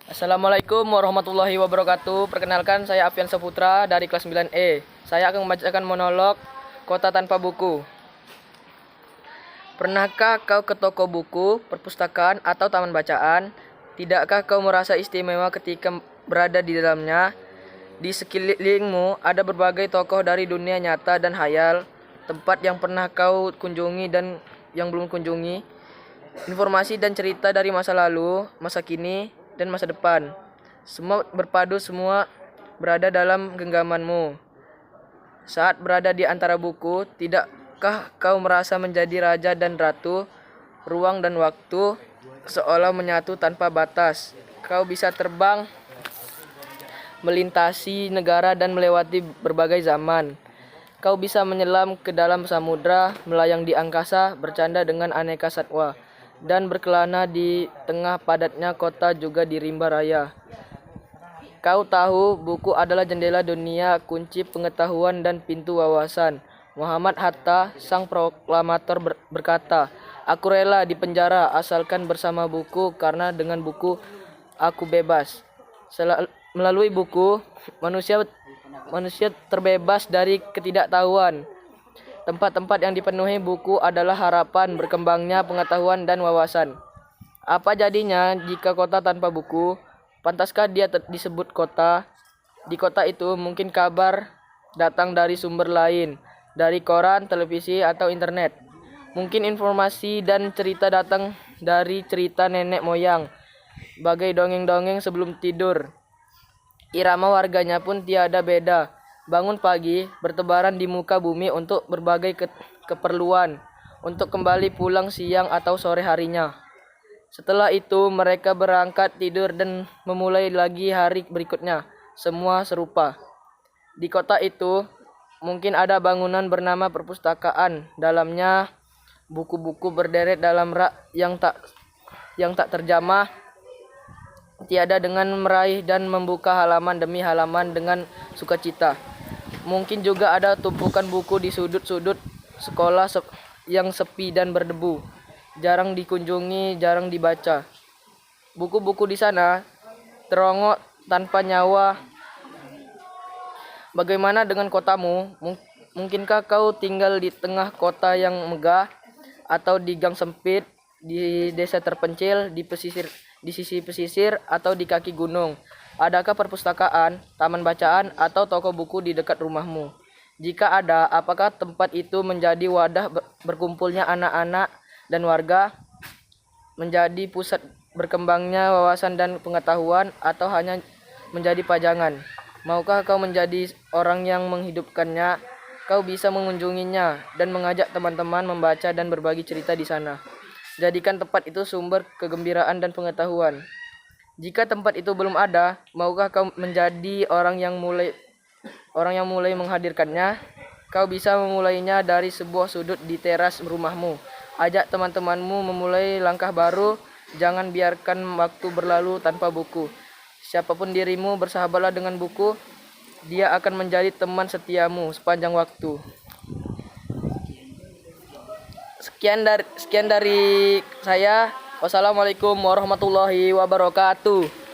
Assalamualaikum warahmatullahi wabarakatuh. Perkenalkan, saya Afian Saputra dari kelas 9E. Saya akan membacakan monolog Kota Tanpa Buku. Pernahkah kau ke toko buku, perpustakaan, atau taman bacaan? Tidakkah kau merasa istimewa ketika berada di dalamnya? Di sekelilingmu ada berbagai tokoh dari dunia nyata dan hayal, tempat yang pernah kau kunjungi dan yang belum kunjungi, informasi dan cerita dari masa lalu, masa kini, dan masa depan. Semua berpadu, semua berada dalam genggamanmu. Saat berada di antara buku, tidakkah kau merasa menjadi raja dan ratu? Ruang dan waktu seolah menyatu tanpa batas. Kau bisa terbang, melintasi negara dan melewati berbagai zaman. Kau bisa menyelam ke dalam samudra, melayang di angkasa, bercanda dengan aneka satwa, dan berkelana di tengah padatnya kota juga di rimba raya. Kau tahu, buku adalah jendela dunia, kunci pengetahuan dan pintu wawasan. Muhammad Hatta, sang proklamator berkata, "Aku rela di penjara asalkan bersama buku, karena dengan buku aku bebas." Melalui buku, manusia terbebas dari ketidaktahuan. Tempat-tempat yang dipenuhi buku adalah harapan berkembangnya pengetahuan dan wawasan. Apa jadinya jika kota tanpa buku? Pantaskah dia disebut kota? Di kota itu mungkin kabar datang dari sumber lain, dari koran, televisi, atau internet. Mungkin informasi dan cerita datang dari cerita nenek moyang, bagai dongeng-dongeng sebelum tidur. Irama warganya pun tiada beda. Bangun pagi, bertebaran di muka bumi untuk berbagai keperluan, untuk kembali pulang siang atau sore harinya. Setelah itu, mereka berangkat tidur dan memulai lagi hari berikutnya. Semua serupa. Di kota itu, mungkin ada bangunan bernama perpustakaan. Dalamnya, buku-buku berderet dalam rak yang tak terjamah. Tiada dengan meraih dan membuka halaman demi halaman dengan sukacita. Mungkin juga ada tumpukan buku di sudut-sudut sekolah yang sepi dan berdebu. Jarang dikunjungi, jarang dibaca. Buku-buku di sana terongok tanpa nyawa. Bagaimana dengan kotamu? Mungkinkah kau tinggal di tengah kota yang megah, atau di gang sempit, di desa terpencil, di sisi pesisir, atau di kaki gunung? Adakah perpustakaan, taman bacaan, atau toko buku di dekat rumahmu? Jika ada, apakah tempat itu menjadi wadah berkumpulnya anak-anak dan warga, menjadi pusat berkembangnya wawasan dan pengetahuan, atau hanya menjadi pajangan? Maukah kau menjadi orang yang menghidupkannya? Kau bisa mengunjunginya dan mengajak teman-teman membaca dan berbagi cerita di sana. Jadikan tempat itu sumber kegembiraan dan pengetahuan. Jika tempat itu belum ada, maukah kau menjadi orang yang mulai menghadirkannya? Kau bisa memulainya dari sebuah sudut di teras rumahmu. Ajak teman-temanmu memulai langkah baru. Jangan biarkan waktu berlalu tanpa buku. Siapapun dirimu, bersahabatlah dengan buku. Dia akan menjadi teman setiamu sepanjang waktu. Sekian dari saya. Wassalamualaikum warahmatullahi wabarakatuh.